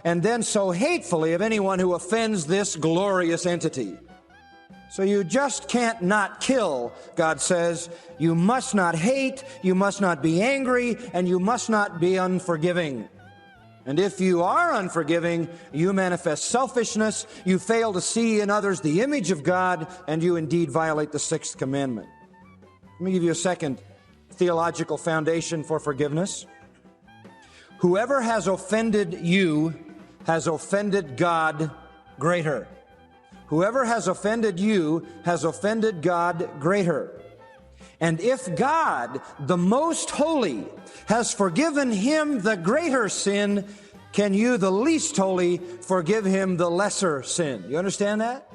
and then so hatefully of anyone who offends this glorious entity. So you just can't not kill, God says. You must not hate, you must not be angry, and you must not be unforgiving. And if you are unforgiving, you manifest selfishness, you fail to see in others the image of God, and you indeed violate the sixth commandment. Let me give you a second theological foundation for forgiveness. Whoever has offended you has offended God greater. Whoever has offended you has offended God greater. And if God, the most holy, has forgiven him the greater sin, can you, the least holy, forgive him the lesser sin? You understand that?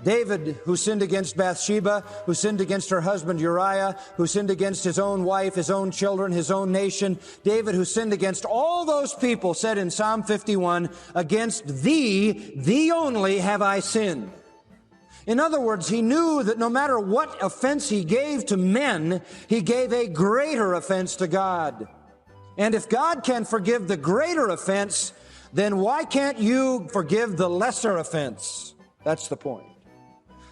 David, who sinned against Bathsheba, who sinned against her husband Uriah, who sinned against his own wife, his own children, his own nation. David, who sinned against all those people, said in Psalm 51, against thee only have I sinned. In other words, he knew that no matter what offense he gave to men, he gave a greater offense to God. And if God can forgive the greater offense, then why can't you forgive the lesser offense? That's the point.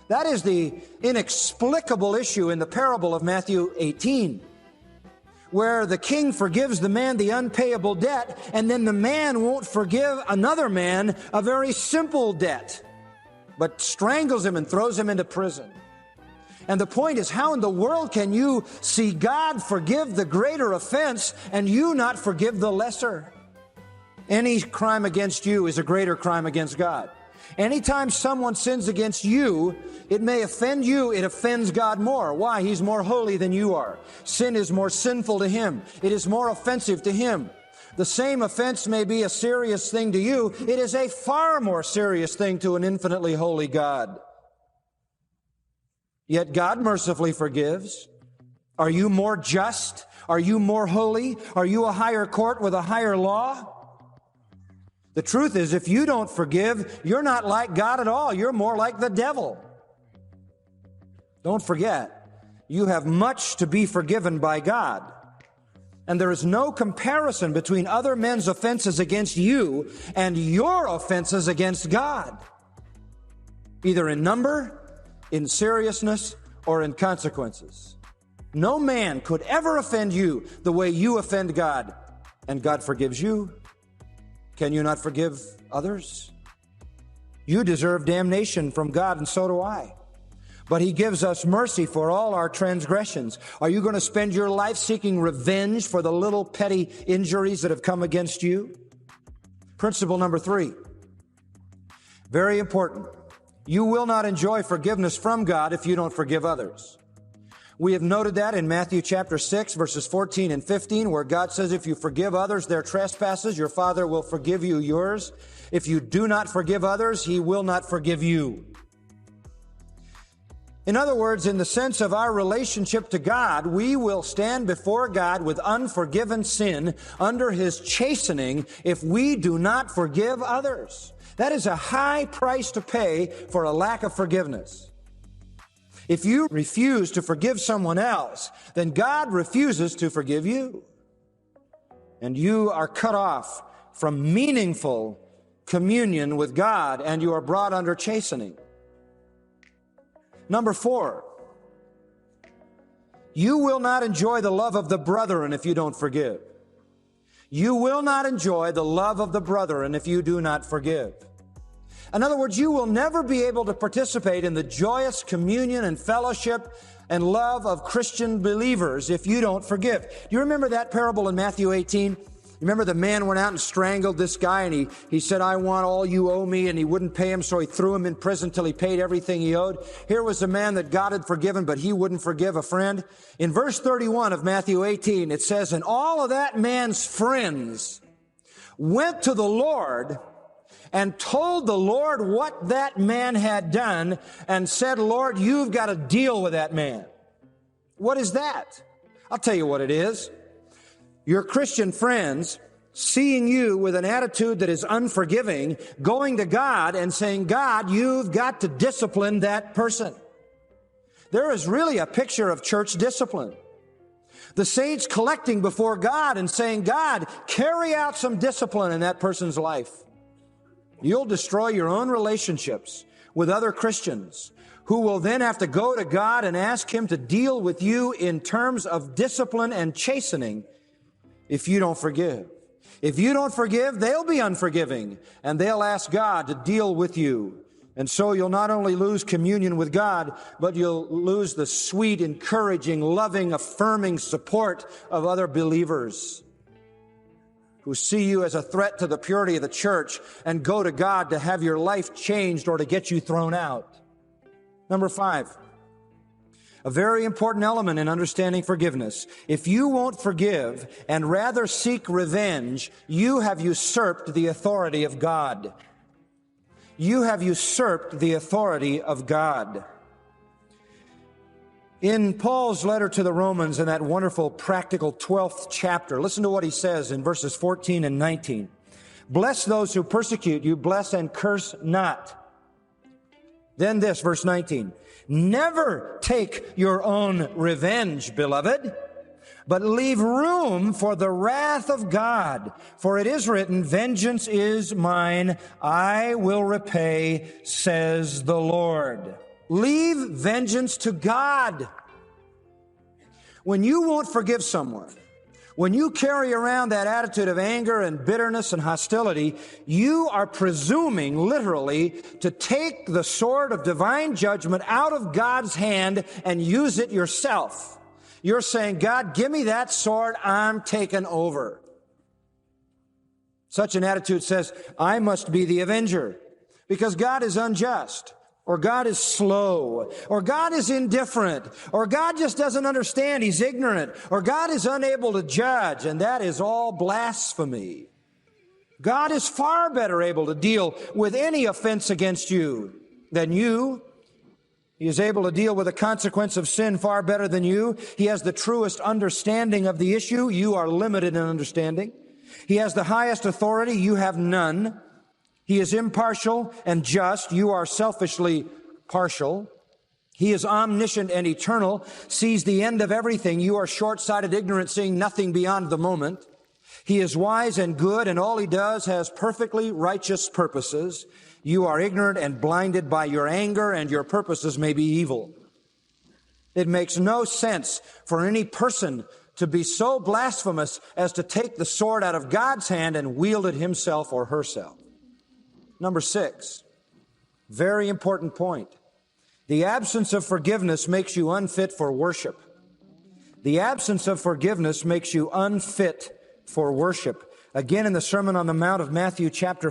That is the inexplicable issue in the parable of Matthew 18, where the king forgives the man the unpayable debt, and then the man won't forgive another man a very simple debt, but strangles him and throws him into prison. And the point is, how in the world can you see God forgive the greater offense and you not forgive the lesser? Any crime against you is a greater crime against God. Anytime someone sins against you, it may offend you, it offends God more. Why? He's more holy than you are. Sin is more sinful to him. It is more offensive to him. The same offense may be a serious thing to you. It is a far more serious thing to an infinitely holy God. Yet God mercifully forgives. Are you more just? Are you more holy? Are you a higher court with a higher law? The truth is, if you don't forgive, you're not like God at all. You're more like the devil. Don't forget, you have much to be forgiven by God. And there is no comparison between other men's offenses against you and your offenses against God, either in number, in seriousness, or in consequences. No man could ever offend you the way you offend God, and God forgives you. Can you not forgive others? You deserve damnation from God, and so do I. But he gives us mercy for all our transgressions. Are you going to spend your life seeking revenge for the little petty injuries that have come against you? Principle number 3. Very important. You will not enjoy forgiveness from God if you don't forgive others. We have noted that in Matthew chapter 6, verses 14 and 15, where God says, if you forgive others their trespasses, your Father will forgive you yours. If you do not forgive others, he will not forgive you. In other words, in the sense of our relationship to God, we will stand before God with unforgiven sin under his chastening if we do not forgive others. That is a high price to pay for a lack of forgiveness. If you refuse to forgive someone else, then God refuses to forgive you. And you are cut off from meaningful communion with God, and you are brought under chastening. Number 4, you will not enjoy the love of the brethren if you don't forgive. You will not enjoy the love of the brethren if you do not forgive. In other words, you will never be able to participate in the joyous communion and fellowship and love of Christian believers if you don't forgive. Do you remember that parable in Matthew 18? Remember the man went out and strangled this guy, and he said, I want all you owe me, and he wouldn't pay him, so he threw him in prison till he paid everything he owed. Here was a man that God had forgiven, but he wouldn't forgive a friend. In verse 31 of Matthew 18, it says, and all of that man's friends went to the Lord and told the Lord what that man had done, and said, Lord, you've got to deal with that man. What is that? I'll tell you what it is. Your Christian friends seeing you with an attitude that is unforgiving, going to God and saying, God, you've got to discipline that person. There is really a picture of church discipline. The saints collecting before God and saying, God, carry out some discipline in that person's life. You'll destroy your own relationships with other Christians who will then have to go to God and ask Him to deal with you in terms of discipline and chastening if you don't forgive. If you don't forgive, they'll be unforgiving, and they'll ask God to deal with you. And so you'll not only lose communion with God, but you'll lose the sweet, encouraging, loving, affirming support of other believers who see you as a threat to the purity of the church and go to God to have your life changed or to get you thrown out. Number 5, a very important element in understanding forgiveness. If you won't forgive and rather seek revenge, you have usurped the authority of God. You have usurped the authority of God. In Paul's letter to the Romans, in that wonderful practical 12th chapter, listen to what he says in verses 14 and 19. Bless those who persecute you, bless and curse not. Then this, verse 19. Never take your own revenge, beloved, but leave room for the wrath of God. For it is written, vengeance is mine, I will repay, says the Lord. Leave vengeance to God. When you won't forgive someone, when you carry around that attitude of anger and bitterness and hostility, you are presuming, literally, to take the sword of divine judgment out of God's hand and use it yourself. You're saying, God, give me that sword, I'm taking over. Such an attitude says, I must be the avenger, because God is unjust, or God is slow, or God is indifferent, or God just doesn't understand, He's ignorant, or God is unable to judge, and that is all blasphemy. God is far better able to deal with any offense against you than you. He is able to deal with the consequence of sin far better than you. He has the truest understanding of the issue. You are limited in understanding. He has the highest authority. You have none. He is impartial and just. You are selfishly partial. He is omniscient and eternal, sees the end of everything. You are short-sighted, ignorant, seeing nothing beyond the moment. He is wise and good, and all He does has perfectly righteous purposes. You are ignorant and blinded by your anger, and your purposes may be evil. It makes no sense for any person to be so blasphemous as to take the sword out of God's hand and wield it himself or herself. Number 6, very important point. The absence of forgiveness makes you unfit for worship. The absence of forgiveness makes you unfit for worship. Again, in the Sermon on the Mount of Matthew chapter